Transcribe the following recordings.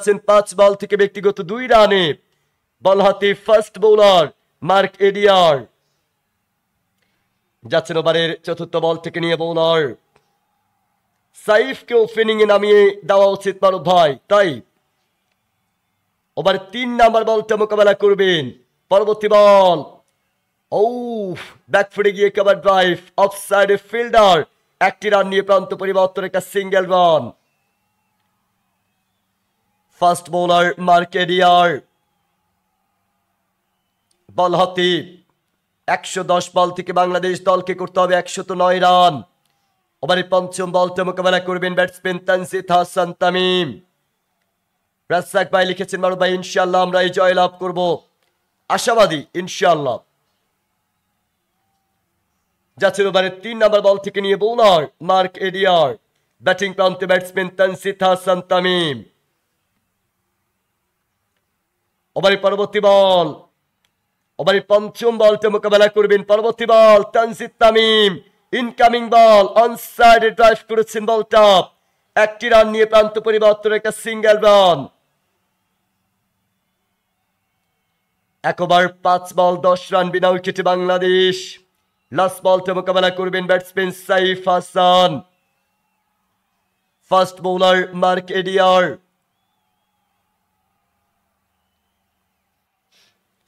আছেন 5 বল থেকে ব্যক্তিগত 2 রানে। বল হাতে ফার্স্ট বোলার মার্ক এডিয়ার। যাচ্ছেন ওভারের চতুর্থ বল থেকে নিয়ে বোলার সাইফকে ওপেনিং এ নামিয়ে দেওয়া উচিত মারুফ ভাই, তাই ওভার 3 নাম্বার বলটা মোকাবেলা করবেন। পরবর্তী বল ব্যাকফুটে গিয়ে কভার ড্রাইভ, অফসাইডে ফিল্ডার, একটি রান নিয়ে প্রান্ত পরিবর্তন, একটা single run. Fast bowler Mark Adair ball হাতে 110 বল থেকে বাংলাদেশ দলকে করতে হবে 109 রান। ওভারের পঞ্চম বলটা মোকাবেলা করবেন ব্যাটসম্যান তানজিদ হাসান তামিম। রাজ্জাক ভাই লিখেছেন মারুফ ভাই ইনশাআল্লাহ আমরা এই জয় লাভ করব, আশাবাদী ইনশাআল্লাহ। যাচ্ছেন ওভারের 3 নাম্বার বল থেকে নিয়ে বোলার মার্ক এডিয়ার, ব্যাটিং প্রান্তে ব্যাটসম্যান তানজিদ হাসান তামিম। ওভারের পরবর্তী বল, ওভারের পঞ্চম বলটা মোকাবেলা করবেন। পরবর্তী ball Tanzid Tamim, incoming ball, অনসাইডে ড্রাইভ করেছেন বলটা, একটি রান নিয়ে প্রান্ত পরিবর্তন, একটা সিঙ্গেল রান। এক ওভার 5 বল 10 রান বিনা উইকেটে বাংলাদেশ। লাস্ট বলটা মোকাবেলা করবেন batsman Saif Hasan. First bowler Mark Adair.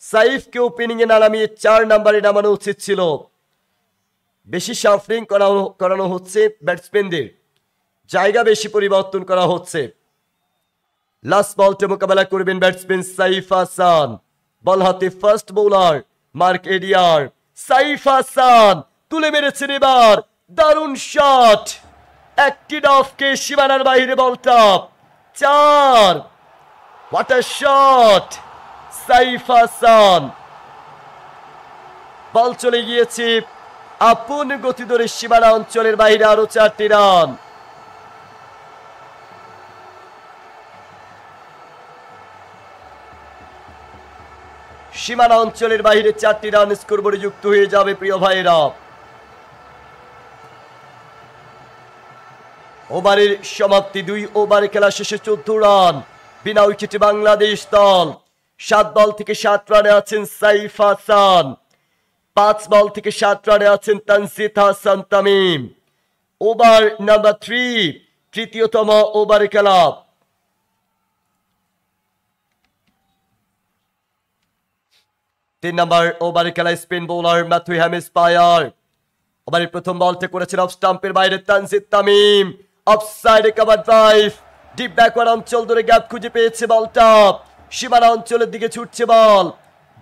সাইফকে ওপেনিং এ না নামিয়ে 4 নম্বরে নামানো উচিত ছিল। বেশি শাফলিং করানো হচ্ছে, ব্যাটসম্যানদের জায়গা বেশি পরিবর্তন করা হচ্ছে। লাস্ট বলটা মোকাবেলা করবেন ব্যাটসম্যান সাইফ হাসান। বল হাতে first bowler Mark Adair. Saif Hasan তুলে মেরেছেন এবার, দারুণ শট, একটি ডফকে সীমানার বাইরে বলটা, 4। What a shot Saif Hasan. Ball চলে গিয়েছে আপন গতি ধরে সীমানা অঞ্চলের বাইরে, আরো 4টি রান। সীমানা অঞ্চলের বাইরে 4টি রান স্কোরবোর্ডে যুক্ত হয়ে যাবে প্রিয় ভাইরা। ওভারের সমাপ্তি, 2 ওভারে খেলা শেষে 14 রান বিনা উইকেটে বাংলাদেশ দল। 7 বল থেকে 7 রানে আছেন সাইফ হাসান, 5 বল থেকে 7 রানে আছেন তানজিদ হাসান তামিম। ওভার নাম্বার 3, তৃতীয়তম ওভারে খেলা। তিন নাম্বার ওভারে খেলা স্পিন বোলার ম্যাথু হ্যামিস পায়ার। ওভারের প্রথম বলটা করেছেন অফ স্টাম্পের বাইরে তানজিদ তামিম, অফসাইডে কভার ড্রাইভ, ডিপ ব্যাকওয়ার্ড অঞ্চল ধরে গ্যাপ খুঁজে পেয়েছে বলটা, সীমানা অঞ্চলের দিকে ছুটছে বল,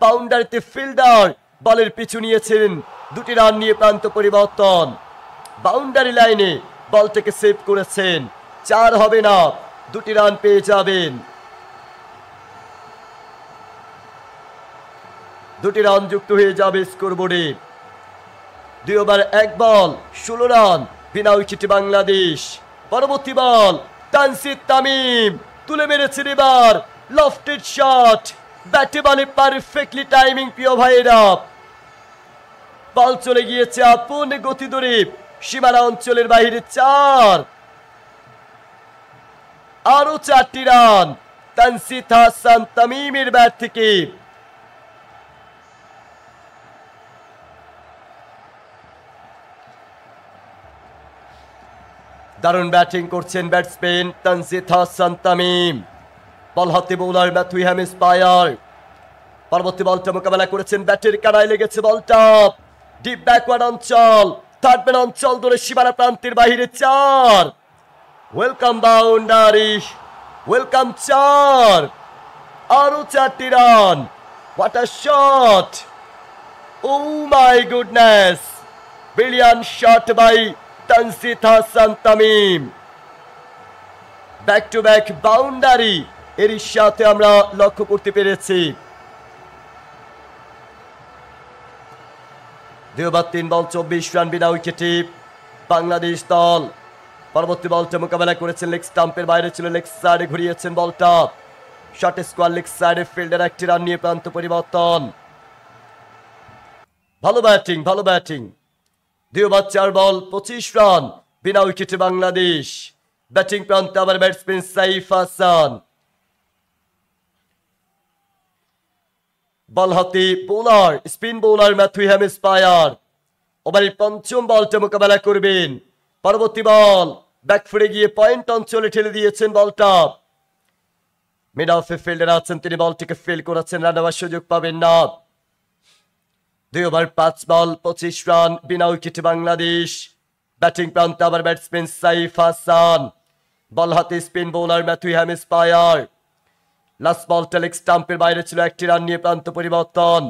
বাউন্ডারিতে ফিল্ডার বলের পিছু নিয়েছেন, 2টি রান নিয়ে প্রান্ত পরিবর্তন। বাউন্ডারি লাইনে বলটাকে সেভ করেছেন, 4 হবে না, 2টি রান পেয়ে যাবেন। 2টি রান যুক্ত হয়ে যাবে স্কোরবোর্ডে। 2 ওভার 1 বল 16 রান বিনা উইকেটে বাংলাদেশ। পরবর্তী বল তানজিদ তামিম তুলে মেরেছেন এবার, লফটেড শট, ব্যাটে বলে পারফেক্টলি টাইমিং প্রিয় ভাইয়েরা। বল চলে গিয়েছে আপন গতি ধরে সীমানা অঞ্চলের বাইরে, 4। আরো 4টি রান তানজিদ হাসান তামিমের ব্যাট থেকে। দারুণ ব্যাটিং করছেন ব্যাটসম্যান তানজিদ হাসান তামিম। বল হাতে বোলার ম্যাথু হ্যামিস পায়ার। পরবর্তী বলটা মোকাবেলা করেছেন, ব্যাটের কানায় লেগেছে বলটা, ডিপ ব্যাকওয়ার্ড অঞ্চল, থার্ড ম্যান অঞ্চল ধরে সীমানা প্রান্তের বাইরে, 4। ওয়েলকাম বাউন্ডারি, ওয়েলকাম 4, আরো 4টি রান। What a shot, oh my goodness, brilliant shot by Tanzid Hasan Tamim. Back to back boundary এর সাথে আমরা লক্ষ্য করতে পেরেছি। 2 ওভার 3 বল 24 রান বিনা উইকেটে বাংলাদেশ দল। পরবর্তী বলটা মোকাবেলা করেছেন লেগ স্টাম্পের বাইরে ছিল, লেগ সাইডে ঘুরিয়েছেন বলটা, শর্ট স্কোয়ার লেগ সাইডে ফিল্ডার, 1টি রান নিয়ে প্রান্ত পরিবর্তন। ভালো ব্যাটিং, ভালো ব্যাটিং। 2 ওভার 4 বল 25 রান বিনা উইকেটে বাংলাদেশ। ব্যাটিং প্রান্তে আবার ব্যাটসম্যান সাইফ হাসান। বল হাতে বোলার স্পিন বোলার ম্যাথিউ হ্যামস্পায়ার ওভারের পঞ্চম বলটা মোকাবেলা করবেন। পরবর্তী বল ব্যাকফুটে গিয়ে পয়েন্ট অঞ্চলে ঠেলে দিয়েছেন বলটা। মিড অফ ফিল্ডার আছেন, তিনি বলটিকে ফিল করেছেন, রান নেওয়ার সুযোগ পাবেন না। 2 ওভার 5 বল 25 রান, বিনা উইকেটে বাংলাদেশ। ব্যাটিং প্রান্তে আবার ব্যাটসম্যান সাইফ হাসান, বল হাতে স্পিন বোলার ম্যাথিউ হ্যামস্পায়ার। লাস্ট বলটা লেগ স্টাম্পের বাইরে ছিল, 1টি রান নিয়ে প্রান্ত পরিবর্তন।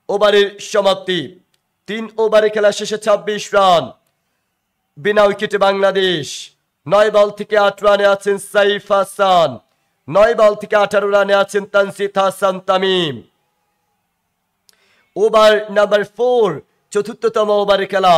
ওভারের সমাপ্তি, 3 ওভারে খেলা শেষে 26 রান, বিনা উইকেটে বাংলাদেশ। 9 বল থেকে 8 রানে আছেন সাইফ হাসান, 9 বল থেকে 18 রানে আছেন তানজিদ হাসান তামিম। ওভার নাম্বার 4, চতুর্থতম ওভারে খেলা।